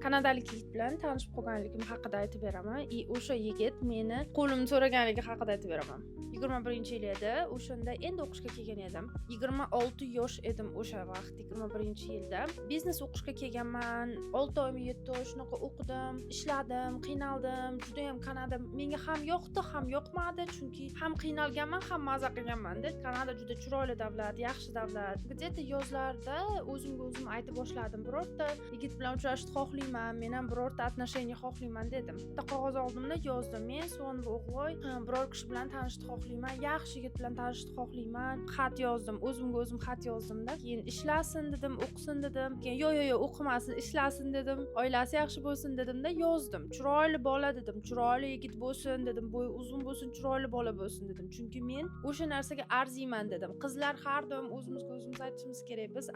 kanadalik yigit bilan tanishib qolganligim haqida aytib beraman. O'sha yigit meni qo'limni so'raganligi haqida aytib beraman. 21-yil edi. O'shanda endi o'qishga kelgan edim. 26 yosh edim o'sha vaqt, 21-yilda. Biznes o'qishga kelganman. 6 oymi 7 oy shunaqa o'qidim, ishladim, qiynaldim. Juda ham Kanada menga ham yoqdi, ham yoqmadi, chunki ham qiynalganman, ham maza qilganman-da. Kanada juda chiroyli davlat, yaxshi davlat. Где-то yozlarda o'zimga o'zim aytib boshladim. Birorta yigit bilan uchrashishni xohlayman, men ham birorta отношение xohlayman dedim. Bitta qog'oz oldimda yozdim. Men so'nggi o'g'loy biror kishi bilan tanishishni xohlayman, yaxshi yigit bilan tanishishni xohlayman. Xat yozdim, o'zimga o'zim xat yozdim-da. Keyin ishlasin dedim, o'qisin dedim. Keyin yo'q, o'qimasin, ishlasin dedim. Oilasi yaxshi bo'lsin dedim-da, yozdim. Chiroyli bola dedim, chiroyli yigit bo'lsin dedim, bo'yi uzun bo'lsin, chiroyli bola bo'lsin dedim. Chunki men o'sha narsaga arziyman dedim. Qizlar har doim o'zimizga o'zimiz aytishimiz kerak. Biz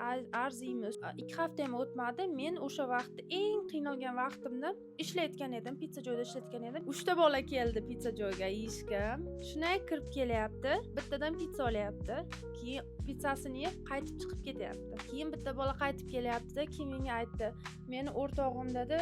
arziymiz. 2 hafta ham o'tmadi. Men o'sha vaqtda eng qiynalgan vaqtimda ishlayotgan edim, pizza joyida ishlayotgan edim. 3 ta bola keldi pizza joyiga yeyishga. Shunday kirib kelyapti. Bittadan pizza olyapti. Keyin pizzasini yeb qaytib chiqib ketyapti. Keyin bitta bola qaytib kelyapti-da, keyin menga aytdi: "Meni o'rtog'im dedi,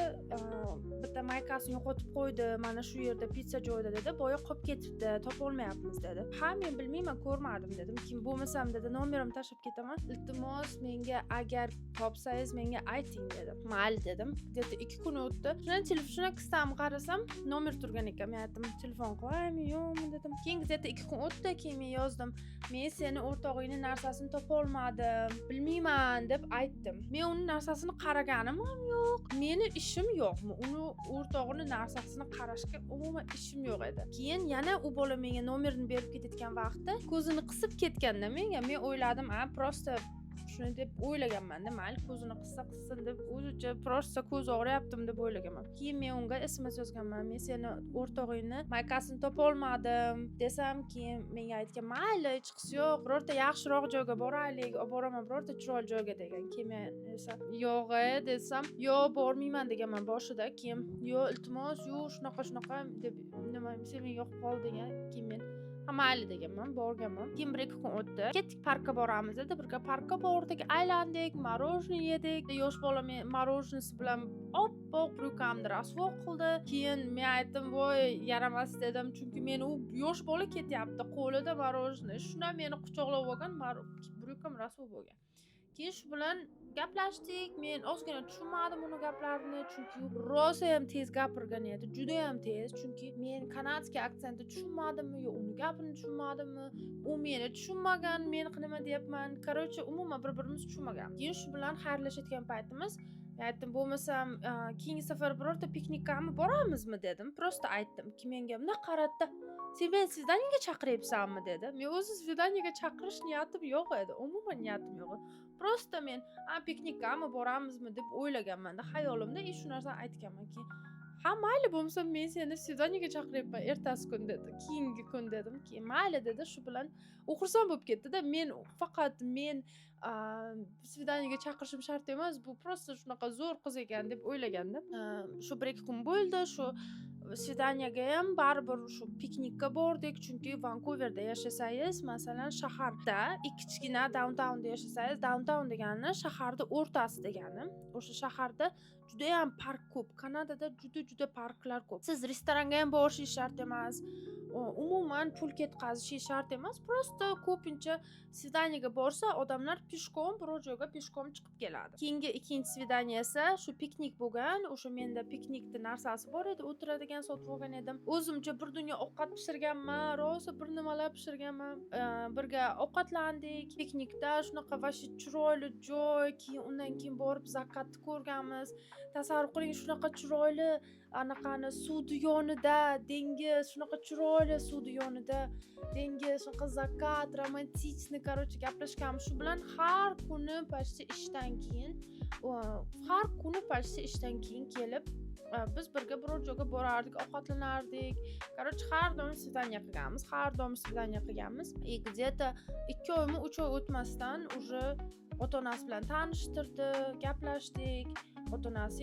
bitta maykasini yo'qotib qo'ydi, mana shu yerda pizza joyida dedi, boya qolib ketibdi, topolmayapmiz" dedi. "Ha, men bilmayman, ko'rmadim" dedim. "Kim bo'lmasam dedi, nomerimni tashlab ketaman. Iltimos, menga agar topsangiz menga ayting" dedi. "Mayli" dedim. Где-то 2 kun o'tdi. Shundan telefon qistam qarasam, nomer turgan ekan. Men aytdim, "Telefon qilaymi, yo'qmi" dedim. Keyin где-то 2 kun o'tdi, keyin men yozdim: "Men seni o'rtog'ingning narsasini topolmadim, bilmayman" deb aytdim. Men uni narsasini qaraganim ham yo'q. Meni ishim yo'qmi? Uni o'rtog'ini narsasini qarashga umuman ishim yo'q edi. Keyin yana u bola menga nomerini berib ketayotgan vaqtda ko'zini qisib ketganda menga men o'yladim, prosta shuni deb o'ylaganman-da, mayli ko'zini qissin deb, o'zicha prosta ko'z og'riyaptimi deb o'ylaganman. Keyin men unga SMS yozganman: "Men seni o'rtog'ingni maykasini topolmadim" desam, keyin menga aytgan: "Mayli, hech qisi yo'q, birorta yaxshiroq joyga boraylik, olib boraman birorta chiroyli joyga" degan. Keyin men esa "Yo'q" desam, "Yo'q, bormayman" deganman boshida. Keyin "Yo'q, iltimos, yo'q, shunaqa" deb nima sen menga yoqib qol degan. Keyin men mayli deganman, borganman. Keyin 1-2 kun o'tdi. Ketdik, parkka boramiz dedi. Birga parkka bordik, aylandik, morojniy yedik. Yosh bola men morojnisi bilan oppoq bryukamni rasvo qildi. Keyin men aytdim, "Voy, yaramas" dedim, chunki men u yosh bola ketyapti, qo'lida morojniy. Shundan meni quchoqlab olgan, bryukam rasvo bo'lgan. Keyin shu bilan gaplashdik. Men ozgina tushunmadim uni gaplarini, chunki u rosa ham tez gapirgan edi, juda ham tez. Chunki men kanadskiy aksentni tushunmadimmi yo uni gapini tushunmadimmi, u meni tushunmagan, men nima deyapman. Короче, umuman bir-birimizni tushunmagan. Keyin shu bilan xayrlashayotgan paytimiz men aytdim, "Bo'lmasam, keyingi safar birorta piknikami boramizmi" dedim. Prosta aytdim. Keyin menga bunday qaratdi: "Sen meni svidaniyaga chaqiryapsanmi" dedi. Men o'zi svidaniyaga chaqirish niyatim yo'q edi. Umuman niyatim yo'q edi. Prosta men piknikami boramizmi deb o'ylaganman-da xayolimda, shu narsani aytganman. Keyin "Ha, mayli, bo'lmasa men seni svidaniyaga chaqiryapman ertasi kun" dedi. "Keyingi kun" dedim. Keyin "Mayli" dedi. Shu bilan u xursand bo'lib ketdi-da. Men faqat svidaniyaga chaqirishim shart emas, bu prosta shunaqa zo'r qiz ekan deb o'ylaganda. Shu 1-2 kun bo'ldi. Shu svidaniyaga ham baribir shu piknikka bordik, chunki Vankuverda yashasangiz, masalan, shaharda, kichkina downtownda yashasangiz, downtown degani shaharda o'rtasi degani. O'sha shaharda juda ham park ko'p. Kanadada juda parklar ko'p. Siz restoranga ham borishingiz shart emas. Umuman pul ketkazishingiz shart emas. Prosta ko'pincha svidaniyaga borsa, odamlar peshkom biror joyga peshkom chiqib keladi. Keyingi ikkinchi svidaniya esa shu piknik bo'lgan. O'sha menda piknikning narsasi bor edi, o'tiradigan sotib olgan edim. O'zimcha bir dunyo ovqat pishirganman, rosa bir nimalar pishirganman. Birga ovqatlandik. Piknikda shunaqa vashi chiroyli joy, keyin undan keyin borib zakatni ko'rganmiz. Tasavvur qiling, shunaqa chiroyli anaqani suvni yonida, dengiz, shunaqa chiroyli suvni yonida, dengiz, shunaqa zakat, romantichniy, короче, gaplashganmiz. Shu bilan har kuni почти ishdan keyin kelib biz birga biror joyga borardik, ovqatlanardik. Короче, har doim svidaniya qilganmiz. Где-то 2 oymi 3 oy o'tmasdan уже ota-onasi bilan tanishtirdi, gaplashdik. ota-onasi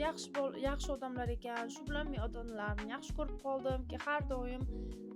yaxshi odamlar ekan. Shu bilan men ota-onalarni yaxshi ko'rib qoldimki, har doim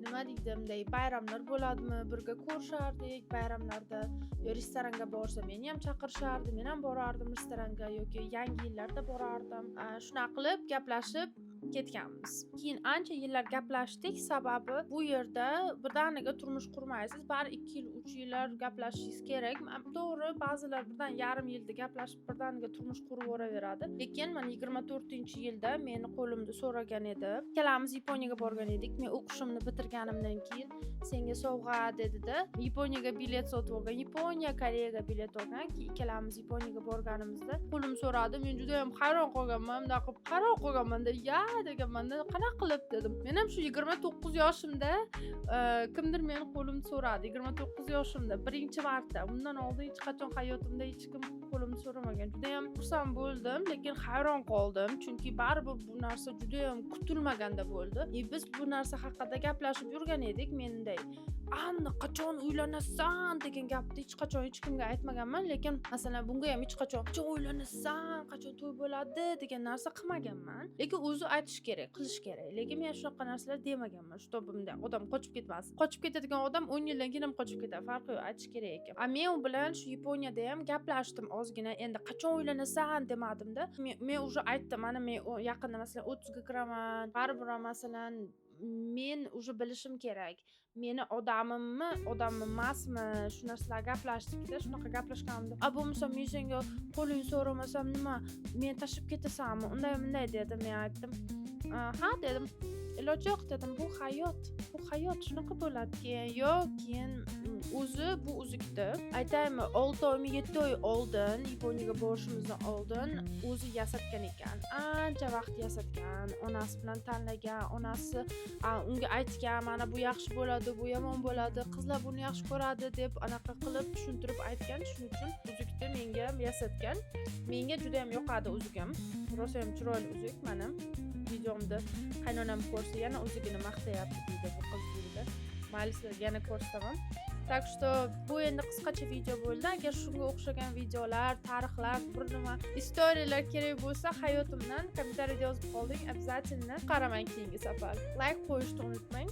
nima deydimday bayramlar bo'ladimi, birga ko'rishardik. Bayramlarda yo restoranga borsa meni ham chaqirishardi, men ham borardim restoranga yoki yangi yillarda borardim. Shunaqa qilib gaplashib ketganmiz. Keyin ancha yillar gaplashdik, sababi bu yerda birdaniga turmush qurmaysiz. Bari 2 yil, 3 yillar gaplashishingiz kerak. To'g'ri, ba'zilar birdan yarim yilda gaplashib birdaniga turmush qurib o'raveradi. Lekin men 24-yilda meni qo'limda so'ragan edi. Ikkalamiz Yaponiyaga borgan edik. Men o'qishimni bitirganimdan keyin senga sovg'a dedi-da, Yaponiyaga bilet sotib olgan. Yaponiya, Koreyaga bilet olgan. Keyin ikkalamiz Yaponiyaga borganimizda qo'lim so'radi. Men juda ham hayron qolganman. Bunday qilib qaror qolganman-da, "Ya" deganman-da, "Qanaqa qilib?" dedim. Men ham shu 29 yoshimda kimdir meni qo'limni so'radi. 29 yoshimda birinchi marta. Undan oldin hech qachon hayotimda hech kim qo'limni so'ramagan. Juda ham xursand bo'ldim, lekin hayron qoldim, chunki baribir bu narsa juda ham kutilmaganda bo'ldi. Biz bu narsa haqida gaplashib yurgan edik. Menday "Anna, qachon uylanasan?" degan gapni hech qachon hech kimga aytmaganman, lekin masalan bunga ham hech qachon uylanasan, qachon to'y bo'ladi degan narsa qilmaganman. Lekin o'zi aytish kerak, qilish kerak. Lekin men shunaqa narsalar demaganman. Shu tobimda odam qochib ketmasin. Qochib ketadigan odam 10 yildan keyin ham qochib ketadi. Farqi yo'q, aytish kerak ekan. Men u bilan shu Yaponiyada ham gaplashdim ozgina. Endi qachon uylanasan demadim-da. Men уже aytdim, mana men yaqinda masalan 30 ga kiraman. Baribir masalan men уже bilishim kerak. Meni odamimmi, odam emasmi? Shu narsalar gaplashdik-da, shunaqa gaplashganimda. Bo'lmasa men senga qo'ling so'ramasam nima? Men tashlab ketasanmi? Unday dedim. Men aytdim. Ha dedim. Iloji yo'q dedim. Bu hayot shunaqa bo'ladi. Keyin o'zi bu uzukni aytaymi, 6 oymi 7 oy oldin Yaponiyaga borishimizdan oldin o'zi yasatgan ekan. Ancha vaqt yasatgan, onasi bilan tanlagan, onasi unga aytgan, mana bu yaxshi bo'ladi, bu yomon bo'ladi, qizlar buni yaxshi ko'radi deb anaqa qilib tushuntirib aytgan. Shuning uchun uzukni menga yasatgan. Menga juda ham yoqadi uzugim. Rosa ham chiroyli uzuk mana. Videomda qaynonam ko'rsa yana uzugini maqtayapti deydi bu qiz deydi. Mayli, yana ko'rsataman. Так что bu endi qisqacha video bo'ldi. Agar shunga o'xshagan videolar, tarixlar, bir nima istoriyalar kerak bo'lsa, hayotimdan kommentariyada yozib qolding. Обязательно qaramang keyingi safar. Like qo'yishni unutmang.